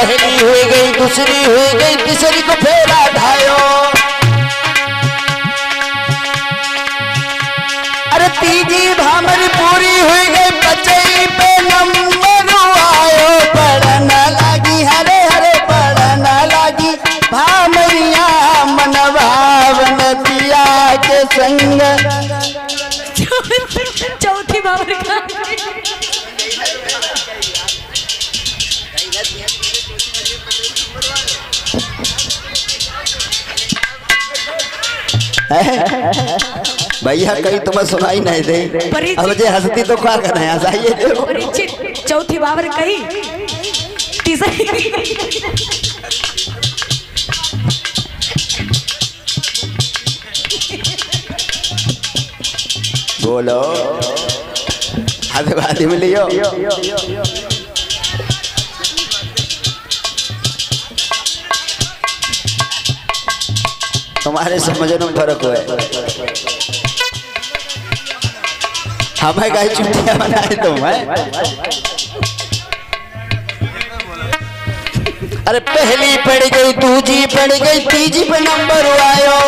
पहली हो गई, दूसरी हो गई, तीसरी को फेरा ढायो। अरे तीजी भामरी पूरी हो गई, बचई पे नंबर आयो। पढ़ना लागी हरे हरे पढ़ना लागी भामरिया मन भावन पिया के संग। चौथी भावर का भैया कहीं तुम्हें सुनाई नहीं दे, अब जे हंसती तो क्या करना है, हंसाइए। चौथी बावर कही, तीसरी बोलो हाथ में लियो। तुम्हारे समझने में फर्क है। हमें कहीं चुटिया बनाए तुम है। अरे पहली पड़ गई, दूजी पड़ गई, तीजी पे नंबर आयो।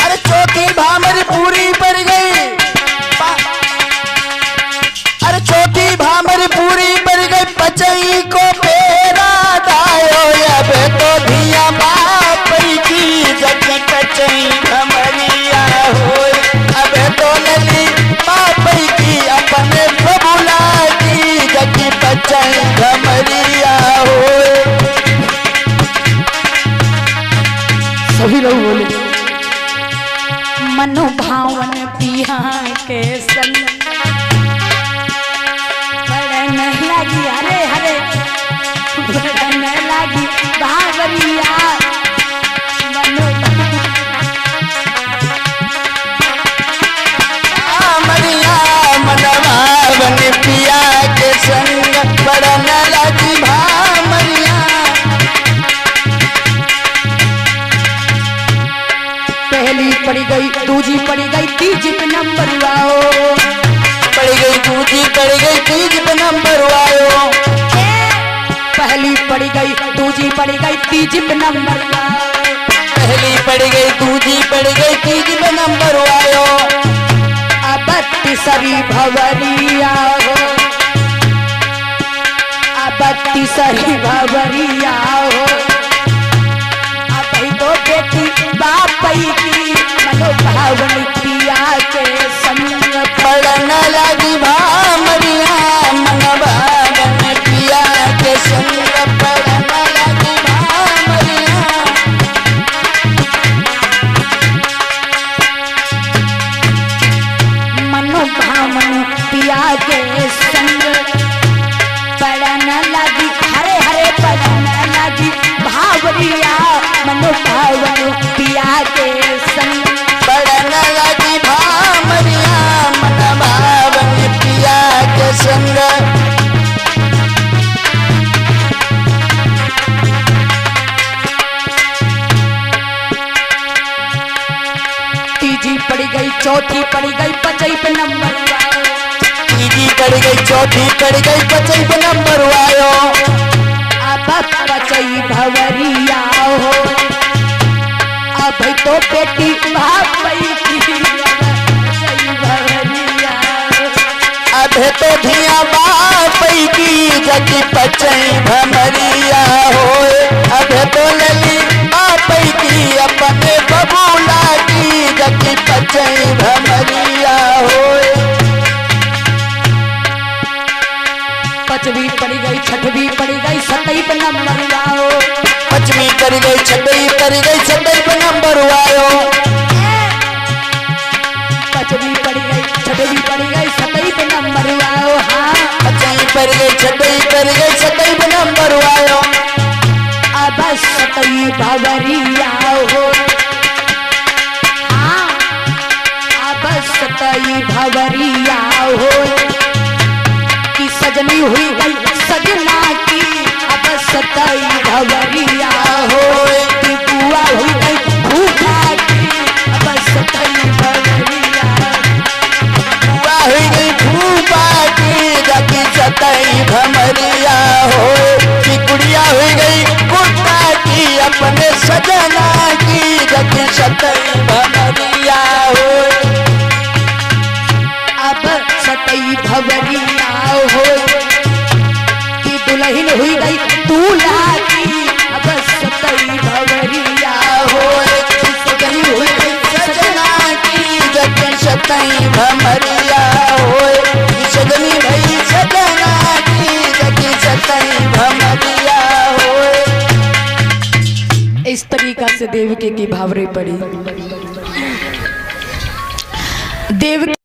अरे चौथी भामरी पूरी पड़ गई, अरे चौथी भामरी पूरी पड़ गई, बचई को फेरा दायो। अब तो धिया बाप की जग कचई भमरिया हो। अब तो लली बाप की अपने बबुला की जग कचई भमरिया हो। सभी लोग बोले मनोभावन पिया के संग पढ़न लगी हरे हरे पढ़न लगी भावरिया। भामरिया मन भावन पिया के संग पढ़न लगी भामरिया। पहली पड़ी गई, दूजी पड़ी गई, तीजी पे नंबर आओ। पड़ी गई, दूजी पड़ी गई, तीजी पे नंबर आयो। पहली पड़ी गई, दूजी पड़ी गई, तीजी पे नंबर आओ। पहली पड़ी गई, दूजी पड़ी गई, तीजी पे नंबर आयो। अब तीसरी भवरिया हो, अब तीसरी भवरिया हो। अब दो बेटी बापई की मनोभावन पिया के संग पढ़न लगी भामरिया मन भावन पिया के संग पढ़न लगी भामरिया। मनोभावन पिया के संग पढ़न लगी हरे हरे पढ़न लगी भावरिया। मनोभावन पिया के संग पढ़न लगी भामरिया मन भावन पिया के संग। तीजी पड़ी गई, चौथी पड़ी गई, पचई पे नंबर आयो। तीजी पड़ गई, चौथी पड़ गई, बचई पे नंबर आयो। अब पचई भवरिया हो, अब तो बेटी भापई की पचई भवरिया। अब तो धिया बाप की जग पचई भमरिया हो। अब तो लली बाप की अपने बबूला की जग पचई भमरिया हो। पांचवी पड़ी गई, छठवीं पड़ी गई, सतई पे नंबर आओ। पांचवी पड़ गई, छठी पड़ गई, सतई पे नंबर आयो। पांचवी पड़ी गई, छठवीं पड़ी गई, सतई पे नंबर आओ। हाँ पांचवी पड़ गई, छठी पड़ गई, सतई पे नंबर आयो। अब सतई भवरिया हो। हाँ अब सतई भवरिया हो। की सजनी हुई गई सजना की, अब सतई भवरिया हो। की बुआ हुई गई भूखा की, अब सतई भवरिया। हुई गई भूपा की जग सतई भमरिया हो। बहन हुई गई दूल्हा की अब सतई भवरिया होए सगनी हुई सजना की जग सतई भमरिया होए सगनी भई सजना की जग सतई भमरिया होए। इस तरीका से देवकी की भावरे पड़ी। देवकी